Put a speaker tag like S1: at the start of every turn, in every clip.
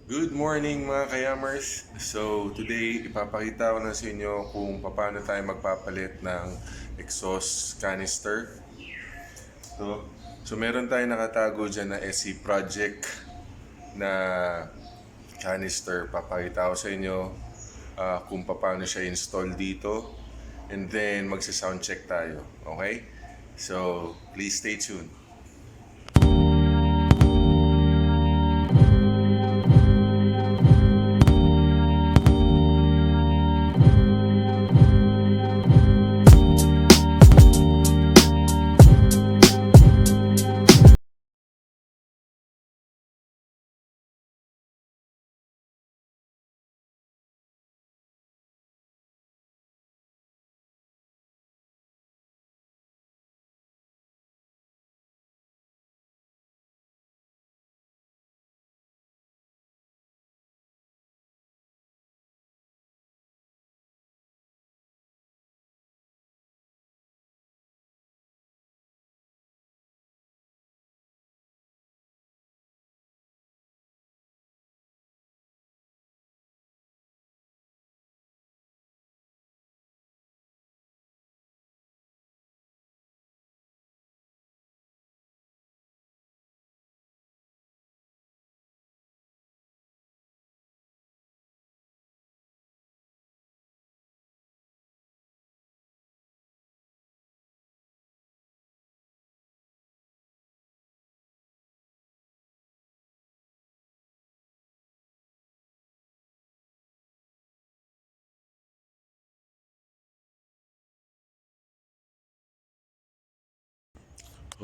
S1: Good morning mga kayamers. So today ipapakita ko na sa inyo kung paano tayo magpapalit ng exhaust canister. So meron tayong nakatago dyan na SC Project na canister. Papakita ko sa inyo kung paano siya install dito. And then magsa-sound check tayo. Okay? So please stay tuned.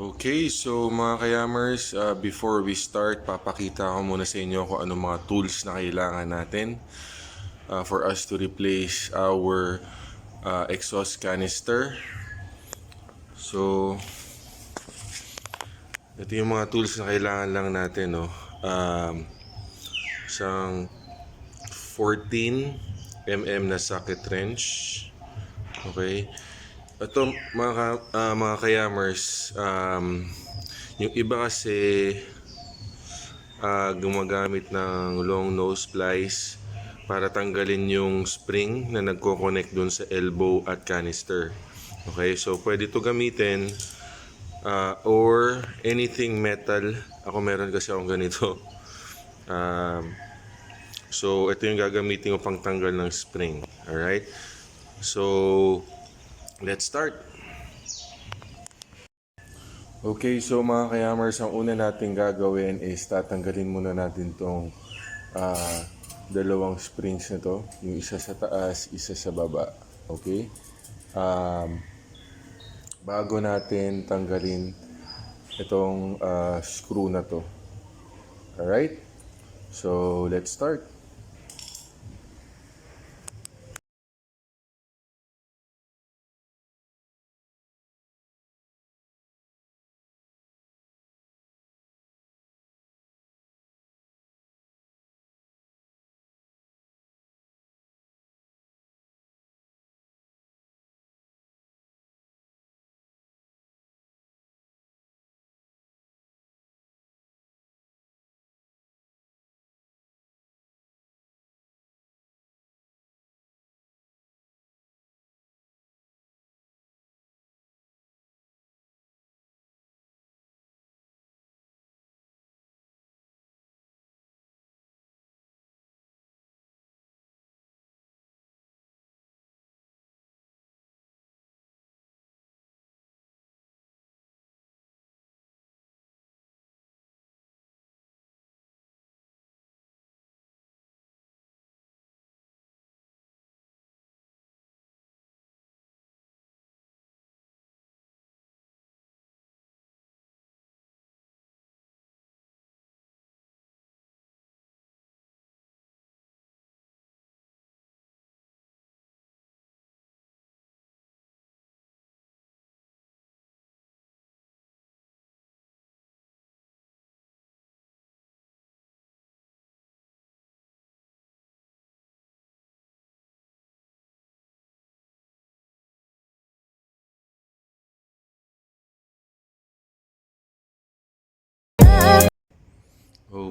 S1: Okay, so mga kayamers, before we start, papakita ko muna sa inyo kung ano mga tools na kailangan natin for us to replace our exhaust canister. So, ito yung mga tools na kailangan lang natin, no? Isang 14 na socket wrench. Okay? Ito mga kayamers, yung iba kasi gumagamit ng long nose plies para tanggalin yung spring na nagko-connect dun sa elbow at canister. Okay, so pwede to gamitin or anything metal. Ako meron kasi akong ganito. So ito yung gagamitin ko pang tanggal ng spring. Alright, so let's start. Okay, so mga kayamers, ang una natin gagawin is tatanggalin muna natin tong ah, dalawang springs na to. Yung isa sa taas, isa sa baba. Okay? Um, Bago natin tanggalin itong screw na to. Alright? So, let's start.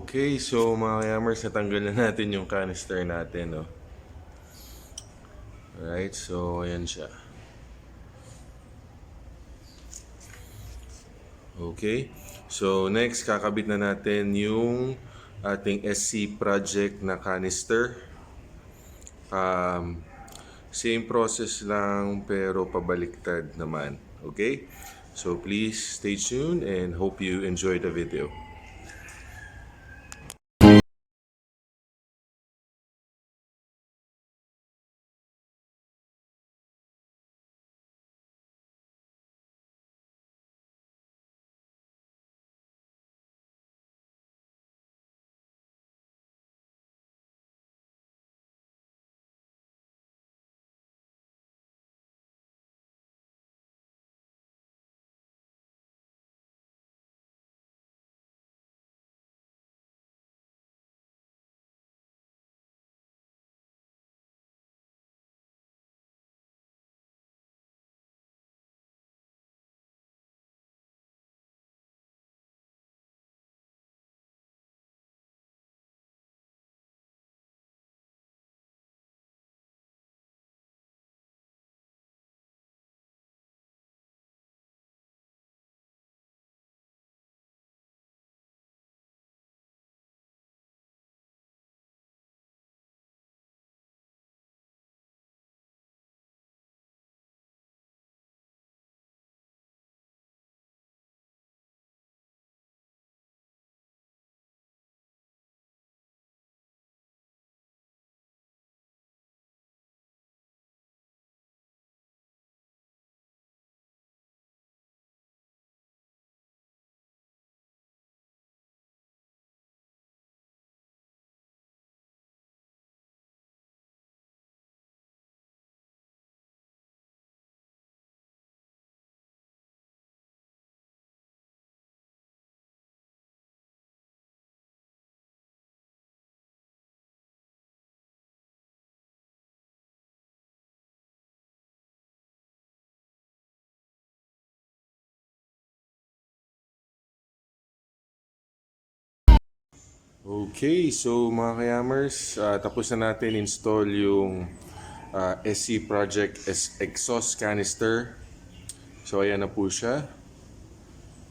S1: Okay, so mga kayamers, natanggal na natin yung canister natin, no? Alright, so ayan siya. Okay, so next kakabit na natin yung ating SC project na canister. Same process lang pero pabaliktad naman. Okay, so please stay tuned and hope you enjoy the video. Okay, so mga kayamers, tapos na natin install yung SC Project exhaust canister. So ayan na po siya.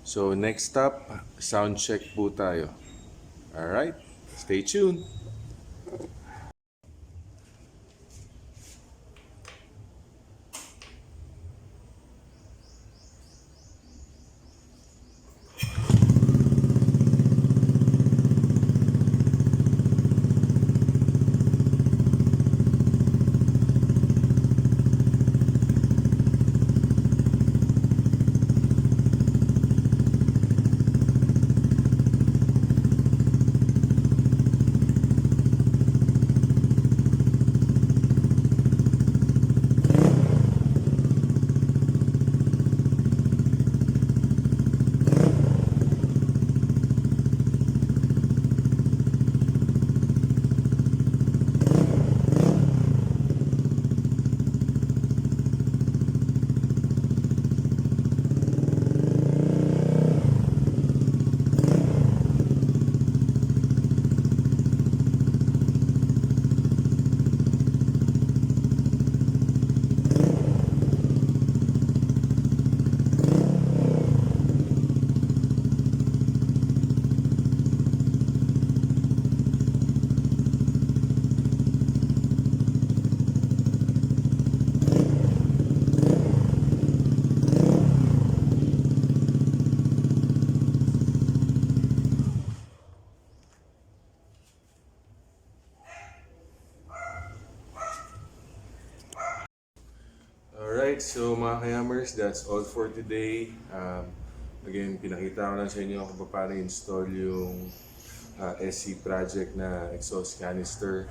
S1: So next stop, sound check po tayo. Alright, stay tuned. Alright, so mga kayamers, that's all for today. Again, pinakita ko lang sa inyo kung paano install yung SC project na exhaust canister.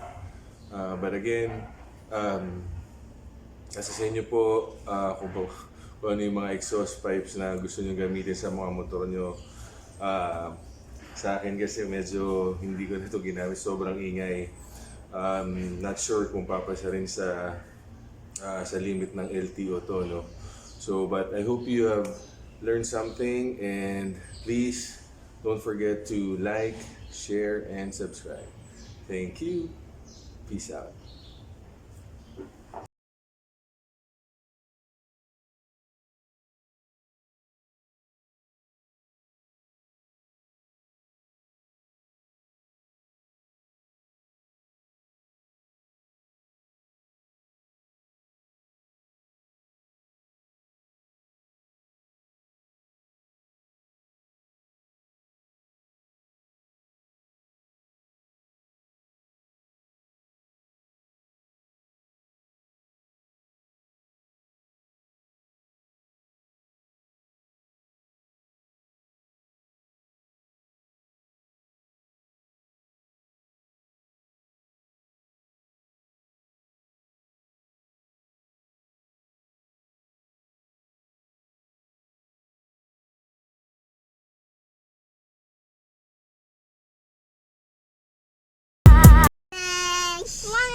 S1: But again, nasa sa inyo po kung ano yung mga exhaust pipes na gusto nyo gamitin sa mga motor nyo. Sa akin kasi medyo hindi ko na ito ginamit, sobrang ingay. Not sure kung papasa rin sa limit ng LTO to, no? So, but I hope you have learned something, and please don't forget to like, share, and subscribe. Thank you. Peace out.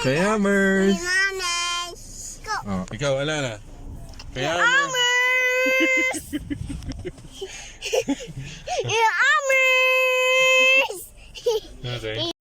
S1: Kayamers! Oh, ikaw, Alana. Kayamers!
S2: Amers!
S1: Okay.